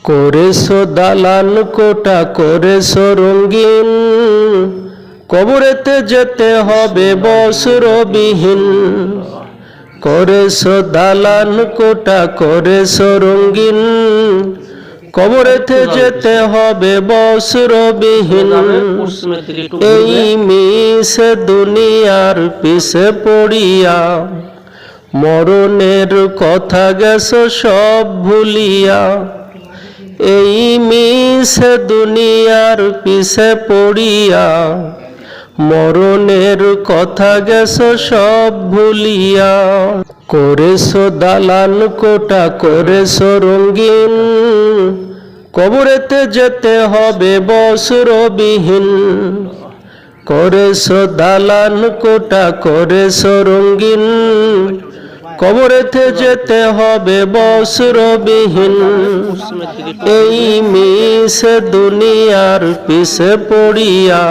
করেছো দালান কোটা, করেছো রঙিন, কবরেতে যেতে হবে বস্ত্রবিহীন। করেছো দালান কোটা, করেছো রঙিন, কবরেতে যেতে হবে বস্ত্রবিহীন। এই মিশে দুনিয়ার পিছে পড়িয়া, মরণের কথা গেছো সব ভুলিয়া। এই মিশে দুনিয়ার পিছে পড়িয়া, মরণের কথা গেছো সব ভুলিয়া। করেছো দালান কোটা, করেছো রঙিন, কবরেতে যেতে হবে বস্ত্রবিহীন। করেছো দালান কোটা, করেছো রঙিন, কবরেতে যেতে হবে বস্ত্রবিহীন। এই মিশে দুনিয়ার পিছে পড়িয়া।